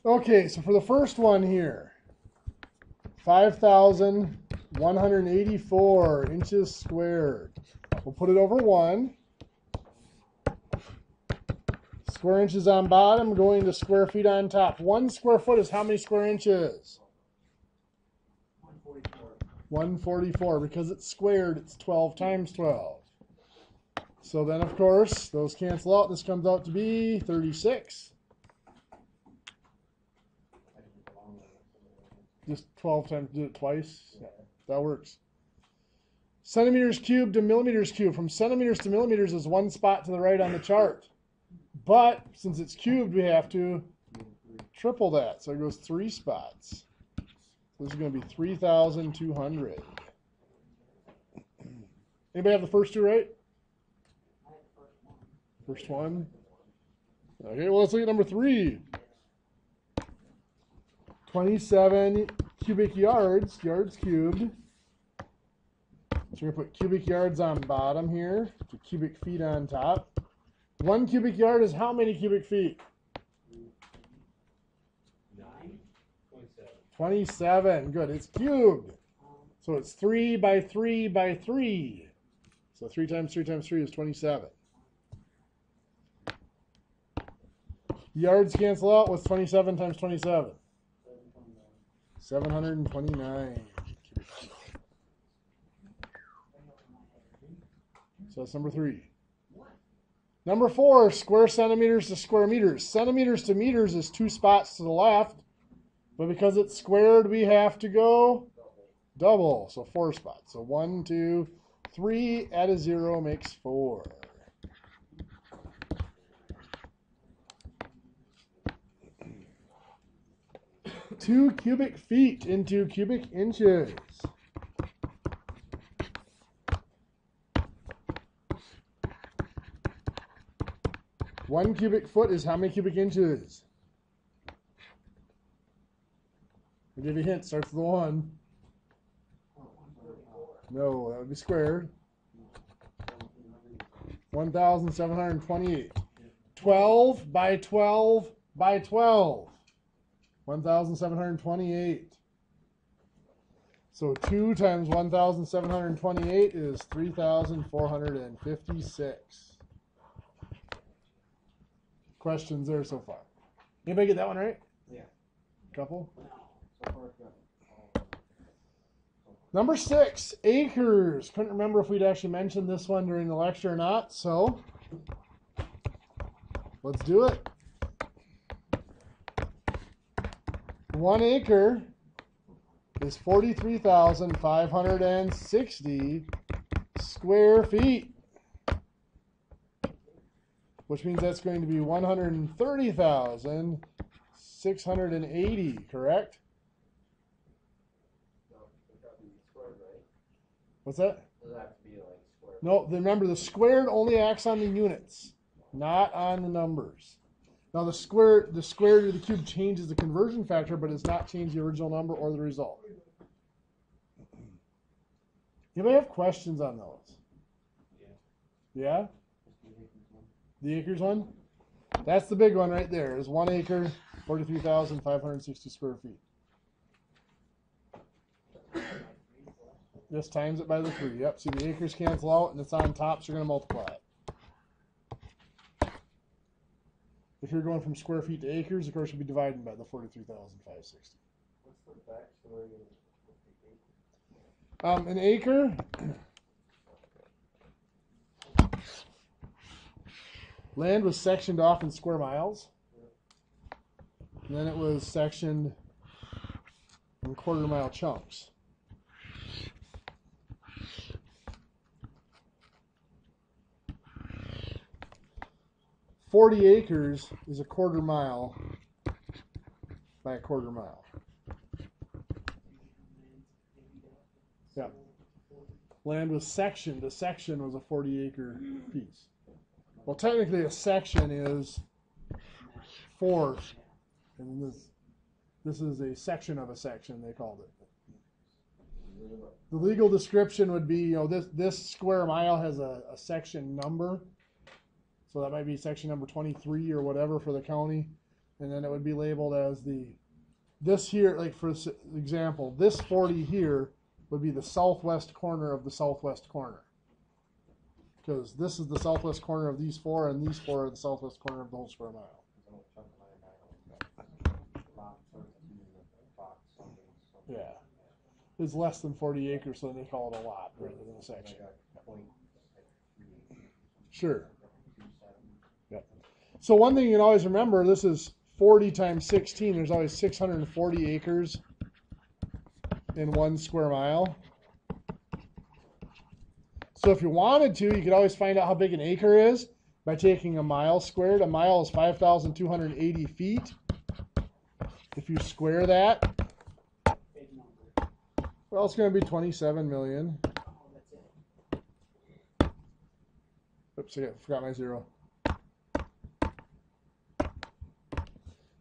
Okay, so for the first one here, 5,184 inches squared. We'll put it over 1. Square inches on bottom, going to square feet on top. 1 square foot is how many square inches? 144. Because it's squared, it's 12 times 12. So then, of course, those cancel out. This comes out to be 36. Just 12 times, do it twice. Yeah, that works. Centimeters cubed to millimeters cubed. From centimeters to millimeters is 1 spot to the right on the chart. But since it's cubed, we have to triple that. So it goes 3 spots. So this is going to be 3,200. Anybody have the first two right? First one. Okay, well, let's look at number 3. 27 cubic yards, yards cubed. So we're going to put cubic yards on bottom here, to cubic feet on top. 1 cubic yard is how many cubic feet? 27. Good. It's cubed. So it's 3 by 3 by 3. So 3 times 3 times 3 is 27. Yards cancel out. What's 27 times 27? 729. So that's number 3. Number 4, square centimeters to square meters. Centimeters to meters is 2 spots to the left, but because it's squared, we have to go double. So 4 spots. So 1, 2, 3, add a 0 makes 4. Two cubic feet into cubic inches. One cubic foot is how many cubic inches? I'll give you a hint. Starts with a 1. No, that would be squared. 1,728. 12 by 12 by 12. 1,728. So 2 times 1,728 is 3,456. Questions there so far? Anybody get that one right? Yeah. Couple? So far, Number 6, acres. Couldn't remember if we'd actually mentioned this one during the lecture or not, so let's do it. 1 acre is 43,560 square feet, which means that's going to be 130,680, correct? What's that? Does that have to be like square? No, remember the squared only acts on the units, not on the numbers. Now the square to the cube changes the conversion factor, but it's not changed the original number or the result. Anybody have questions on those? Yeah? The acres one? That's the big one right there. Is 1 acre, 43,560 square feet. Just times it by the 3. Yep, see the acres cancel out and it's on top, so you're going to multiply it. If you're going from square feet to acres, of course, you'll be dividing by the 43,560. What's the backstory of An acre land was sectioned off in square miles. And then it was sectioned in quarter-mile chunks. "40 acres is a quarter mile by a quarter mile." Yeah. Land was sectioned. A section was a 40-acre piece. Well, technically, a section is 4. And this is a section of a section, they called it. The legal description would be, this square mile has a section number. So that might be section number 23 or whatever for the county. and then it would be labeled as this here, like for example, this 40 here would be the southwest corner of the southwest corner. Because this is the southwest corner of these 4, and these 4 are the southwest corner of the whole square mile. Yeah. It's less than 40 acres, so they call it a lot rather than a section. Sure. Yep. So one thing you can always remember, this is 40 times 16. There's always 640 acres in 1 square mile. So if you wanted to, you could always find out how big an acre is by taking a mile squared. A mile is 5,280 feet. If you square that, well, it's going to be 27 million. Oops, I forgot my 0.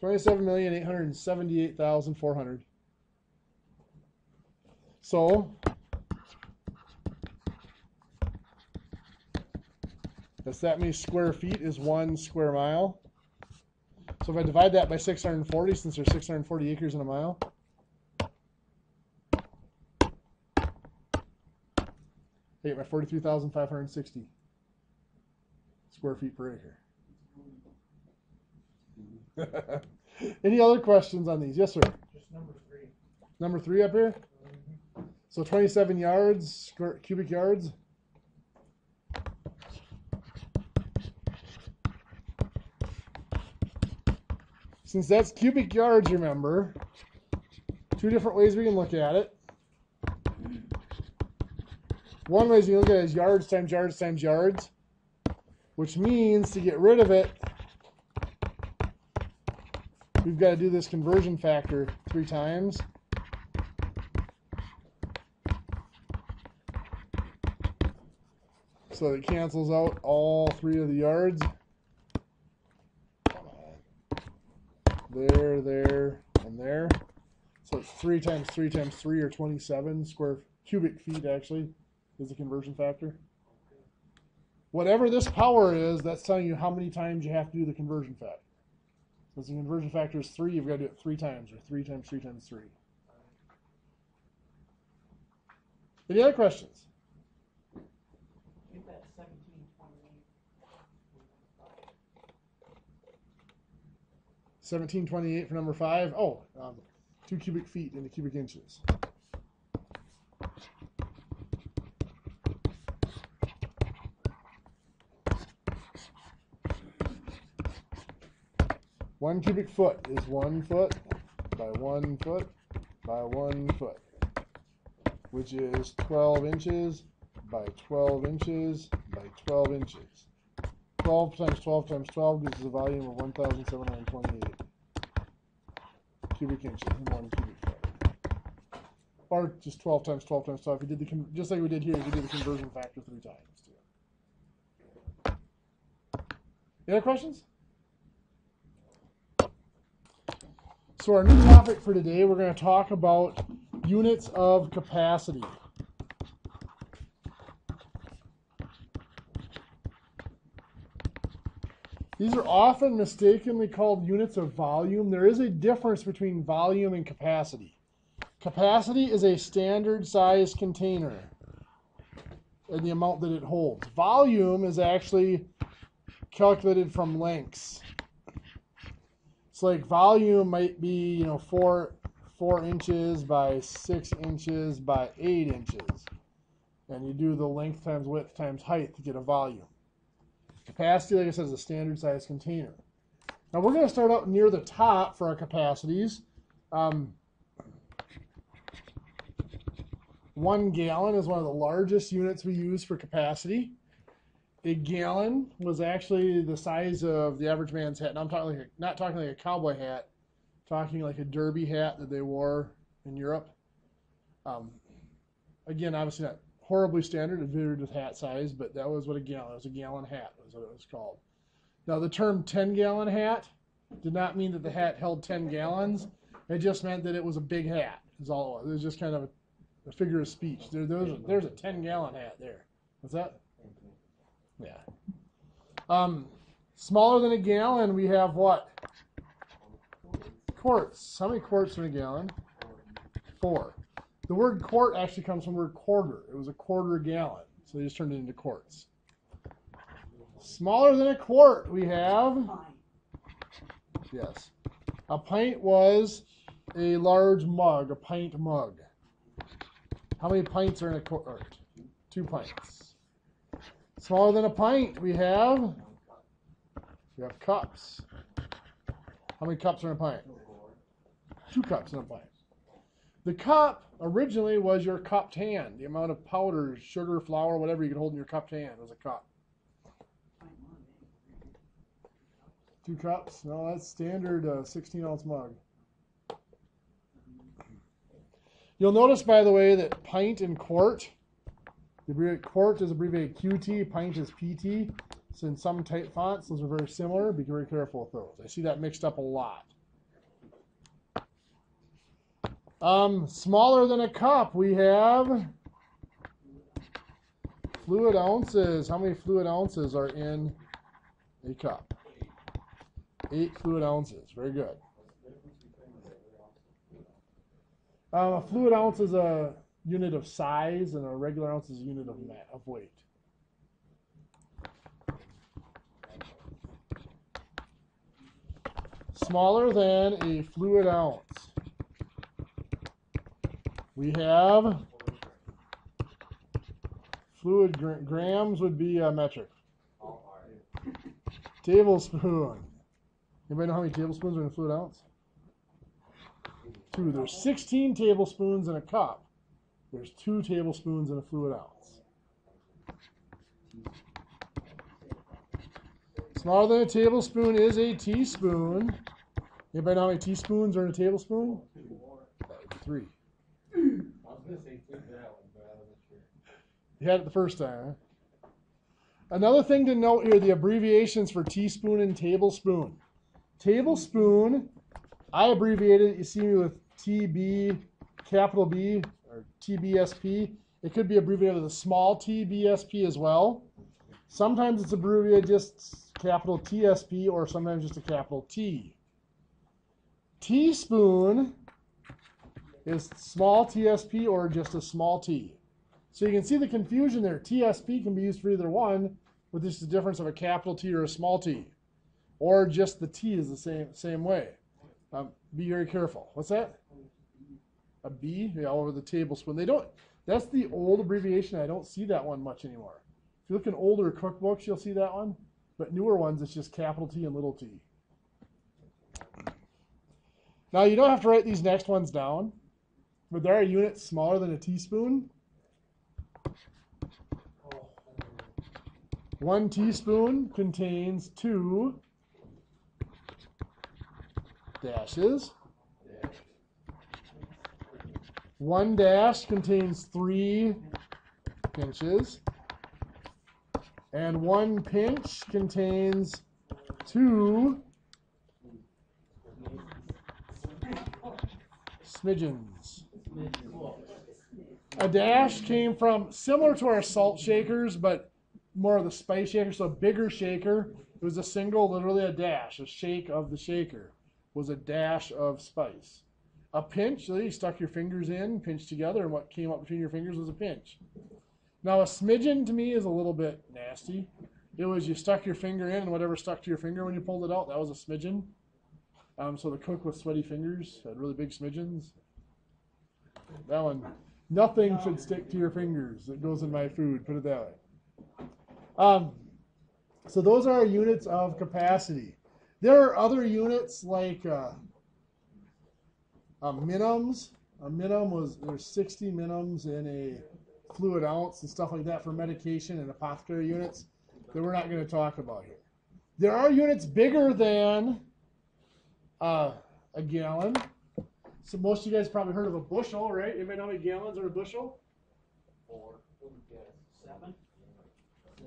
27,878,400. So that means square feet is 1 square mile. So if I divide that by 640, since there's 640 acres in a mile, I get my 43,560 square feet per acre. Any other questions on these? Yes, sir. Just number 3. Number 3 up here. So 27 yards, cubic yards. Since that's cubic yards, remember, 2 different ways we can look at it. One way is you look at it as yards times yards times yards, which means to get rid of it, we've got to do this conversion factor 3 times. So it cancels out all 3 of the yards. There, there, and there. So it's 3 times 3 times 3, or 27 cubic feet, actually, is the conversion factor. Whatever this power is, that's telling you how many times you have to do the conversion factor. Since the conversion factor is 3, you've got to do it 3 times, or 3 times 3 times 3. Any other questions? Get that 1728. 1728 for number 5. Oh, 2 cubic feet into cubic inches. One cubic foot is 1 foot by 1 foot by 1 foot, which is 12 inches by 12 inches by 12 inches. 12 times 12 times 12 gives us a volume of 1,728 cubic inches in 1 cubic foot. Or just 12 times 12 times 12. If you did just like we did here, you could do the conversion factor 3 times too. Any other questions? So our new topic for today, we're going to talk about units of capacity. These are often mistakenly called units of volume. There is a difference between volume and capacity. Capacity is a standard size container and the amount that it holds. Volume is actually calculated from lengths. So like volume might be, 4 inches by 6 inches by 8 inches. And you do the length times width times height to get a volume. Capacity, like I said, is a standard size container. Now we're going to start out near the top for our capacities. 1 gallon is one of the largest units we use for capacity. A gallon was actually the size of the average man's hat. And I'm talking not talking like a cowboy hat, talking like a derby hat that they wore in Europe. Again, obviously not horribly standard, it varied with hat size, but that was what a gallon was. A gallon hat was what it was called. Now the term 10-gallon hat did not mean that the hat held 10 gallons. It just meant that it was a big hat, is all it was. It was just kind of a figure of speech. There's a 10-gallon hat there. What's that? Yeah. Smaller than a gallon, we have what? quarts. How many quarts in a gallon? 4. The word quart actually comes from the word quarter. It was a quarter gallon, so they just turned it into quarts. Smaller than a quart, we have, yes, a pint was a large mug, a pint mug. How many pints are in a quart? 2 pints. Smaller than a pint, we have cups. How many cups are in a pint? 2 cups in a pint. The cup originally was your cupped hand. The amount of powder, sugar, flour, whatever you could hold in your cupped hand was a cup. 2 cups? No, that's standard 16-ounce mug. You'll notice, by the way, that pint and quart, quart is abbreviated QT, pint is PT. So in some type fonts, those are very similar. Be very careful with those. I see that mixed up a lot. Smaller than a cup, we have fluid ounces. How many fluid ounces are in a cup? 8 fluid ounces. Very good. A fluid ounce is a unit of size, and a regular ounce is a unit of weight. Smaller than a fluid ounce, we have fluid grams would be metric. Tablespoon. Anybody know how many tablespoons are in a fluid ounce? 2. There's 16 tablespoons in a cup. There's 2 tablespoons in a fluid ounce. Smaller than a tablespoon is a teaspoon. Anybody know how many teaspoons are in a tablespoon? 3. I was going to say 2 gallons, but I wasn't sure. You had it the first time, huh? Another thing to note here, the abbreviations for teaspoon and tablespoon. Tablespoon, I abbreviated it. You see me with TB, capital B, or TBSP. It could be abbreviated with a small TBSP as well. Sometimes it's abbreviated just capital TSP, or sometimes just a capital T. Teaspoon is small TSP or just a small t. So you can see the confusion there. TSP can be used for either one, with just the difference of a capital T or a small t. Or just the T is the same way. Be very careful. What's that? A B? Yeah, over the tablespoon. They don't. That's the old abbreviation. I don't see that one much anymore. If you look in older cookbooks, you'll see that one. But newer ones, it's just capital T and little t. Now, you don't have to write these next ones down, but there are units smaller than a teaspoon. 1 teaspoon contains 2 dashes. 1 dash contains 3 pinches. And 1 pinch contains 2 smidgens. A dash came from, similar to our salt shakers, but more of the spice shaker, so a bigger shaker. It was a single, literally a dash. A shake of the shaker was a dash of spice. A pinch, so you stuck your fingers in, pinched together, and what came up between your fingers was a pinch. Now, a smidgen to me is a little bit nasty. It was you stuck your finger in, and whatever stuck to your finger when you pulled it out, that was a smidgen. So the cook with sweaty fingers had really big smidgens. That one, nothing should stick to your fingers that goes in my food, put it that way. So those are our units of capacity. There are other units like minims. A minim there's 60 minims in a fluid ounce and stuff like that for medication and apothecary units that we're not going to talk about here. There are units bigger than a gallon. So most of you guys probably heard of a bushel, right? Anybody know how many gallons are a bushel? 4. 7. 6.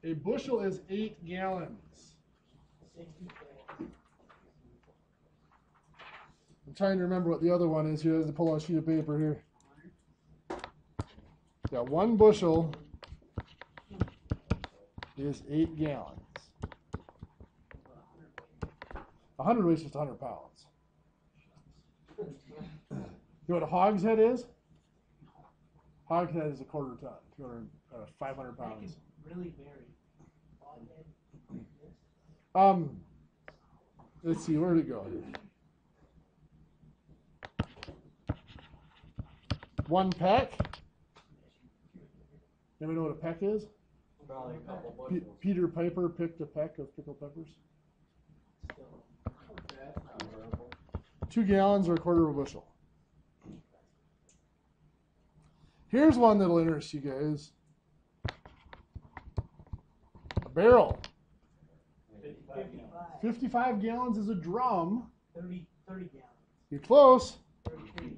A bushel is 8 gallons. 60. I'm trying to remember what the other one is here. I have to pull out a sheet of paper here. Yeah, 1 bushel is 8 gallons. 100 weighs just 100 pounds. You know what a hogshead is? Hogshead is a quarter ton, 500 That can pounds. really vary. Let's see, where did it go? One peck. Anybody know what a peck is? Probably a couple bushels. Peter Piper picked a peck of pickled peppers. That's not horrible. 2 gallons or a quarter of a bushel. Here's one that'll interest you guys. A barrel. 55. 55 gallons is a drum. 30 gallons. You're close. 33.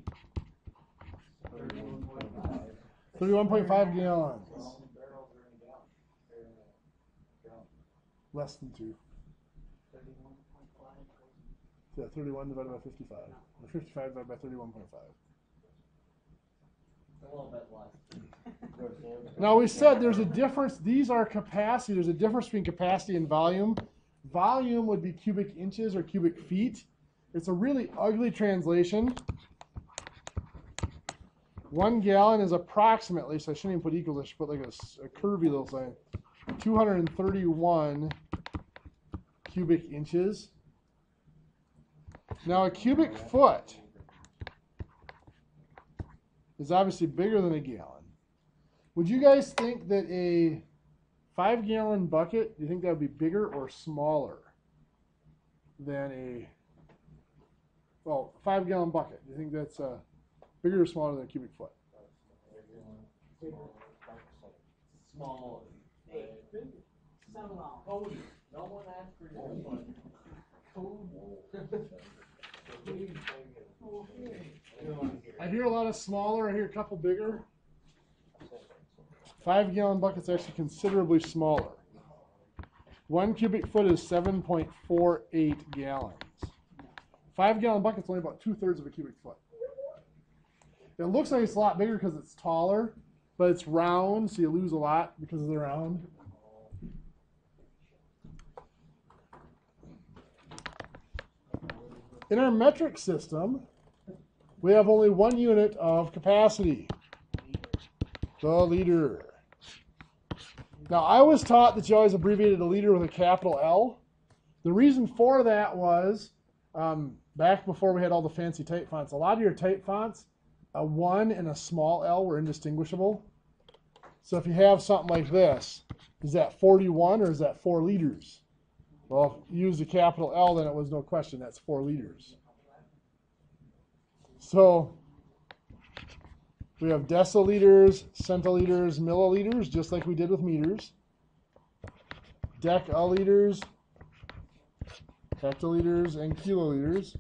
31.5 gallons. Barrels are in a gallon. Less than 2. 31.5. Yeah, 31 divided by 55. Or 55 divided by 31.5. A little bit less. Now we said there's a difference. These are capacity. There's a difference between capacity and volume. Volume would be cubic inches or cubic feet. It's a really ugly translation. 1 gallon is approximately, so I shouldn't even put equal, I should put like a curvy little sign, 231 cubic inches. Now a cubic foot is obviously bigger than a gallon. Would you guys think that a 5-gallon bucket, do you think that would be bigger or smaller than a, well, 5-gallon bucket? Do you think that's bigger or smaller than a cubic foot? Small. Hey, settle down. Cody, no one asked for your money. I hear a lot of smaller. I hear a couple bigger. 5-gallon bucket's actually considerably smaller. 1 cubic foot is 7.48 gallons. 5-gallon bucket's only about 2/3 of a cubic foot. It looks like it's a lot bigger because it's taller, but it's round, so you lose a lot because of the round. In our metric system, we have only one unit of capacity, the liter. Now, I was taught that you always abbreviated a liter with a capital L. The reason for that was, back before we had all the fancy type fonts, a lot of your type fonts, a 1 and a small l were indistinguishable. So if you have something like this, is that 41 or is that 4 liters? Well, if you use a capital L, then it was no question, that's 4 liters. So we have deciliters, centiliters, milliliters, just like we did with meters. Decaliters, hectoliters, and kiloliters.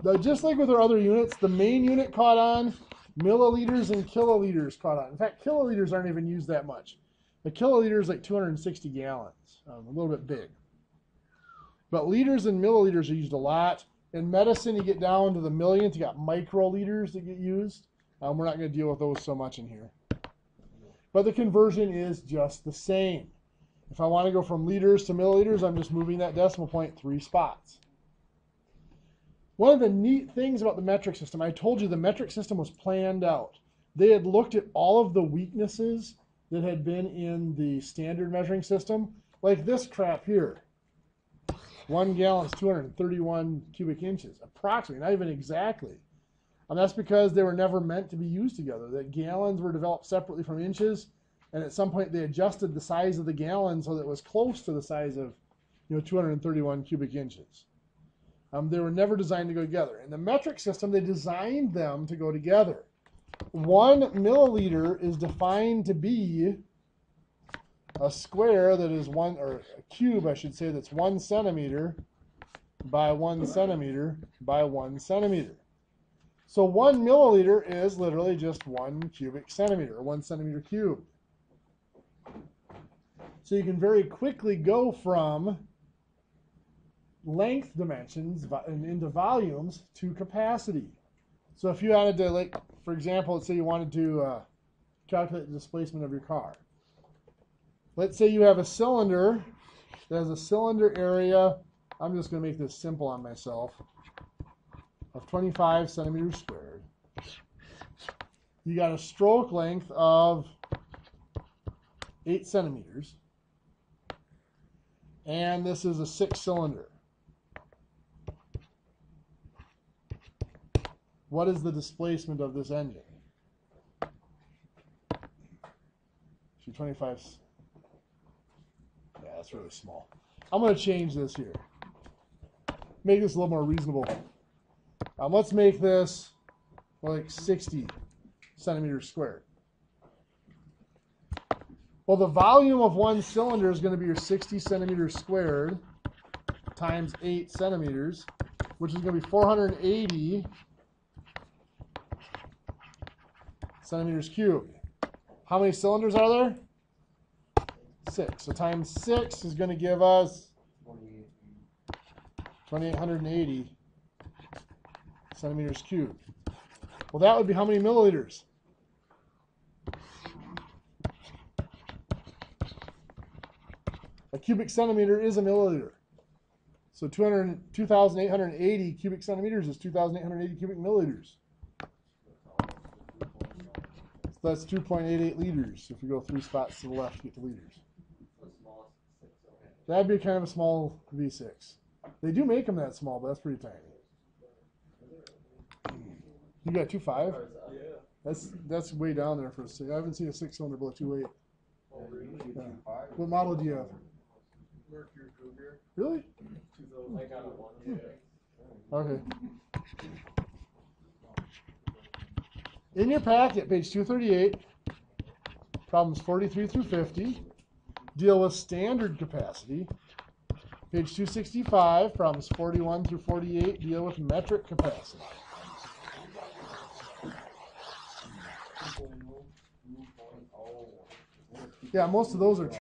Now, just like with our other units, the main unit caught on, milliliters and kiloliters caught on. In fact, kiloliters aren't even used that much. A kiloliter is like 260 gallons, a little bit big. But liters and milliliters are used a lot. In medicine, you get down to the millionth, you got microliters that get used. We're not going to deal with those so much in here. But the conversion is just the same. If I want to go from liters to milliliters, I'm just moving that decimal point 3 spots. One of the neat things about the metric system, I told you the metric system was planned out. They had looked at all of the weaknesses that had been in the standard measuring system, like this crap here. 1 gallon is 231 cubic inches, approximately, not even exactly. And that's because they were never meant to be used together. That gallons were developed separately from inches, and at some point they adjusted the size of the gallon so that it was close to the size of 231 cubic inches. They were never designed to go together. In the metric system, they designed them to go together. 1 milliliter is defined to be a square that is or a cube, I should say, that's 1 centimeter by 1 centimeter by 1 centimeter. So 1 milliliter is literally just 1 cubic centimeter, or 1 centimeter cubed. So you can very quickly go from length dimensions into volumes to capacity. So if you wanted to, like, for example, let's say you wanted to calculate the displacement of your car. Let's say you have a cylinder that has a cylinder area. I'm just going to make this simple on myself. of 25 centimeters squared. You got a stroke length of 8 centimeters. And this is a 6-cylinder. What is the displacement of this engine? Actually, 25. Yeah, that's really small. I'm going to change this here. Make this a little more reasonable. Let's make this like 60 centimeters squared. Well, the volume of one cylinder is going to be your 60 centimeters squared times 8 centimeters, which is going to be 480 centimeters cubed. How many cylinders are there? 6. So times 6 is going to give us 2,880 centimeters cubed. Well, that would be how many milliliters? A cubic centimeter is a milliliter. So 2,880 cubic centimeters is 2,880 cubic milliliters. So that's 2.88 liters if we go 3 spots to the left to get to liters. That'd be kind of a small V6. They do make them that small, but that's pretty tiny. You got 2.5? Yeah. That's way down there for a 6. I haven't seen a 6-cylinder below 2.8. Yeah. What model do you have? Mercury Cougar. Really? I got a 1. Okay. In your packet, page 238, problems 43 through 50, deal with standard capacity. Page 265, problems 41 through 48, deal with metric capacity. Yeah, most of those are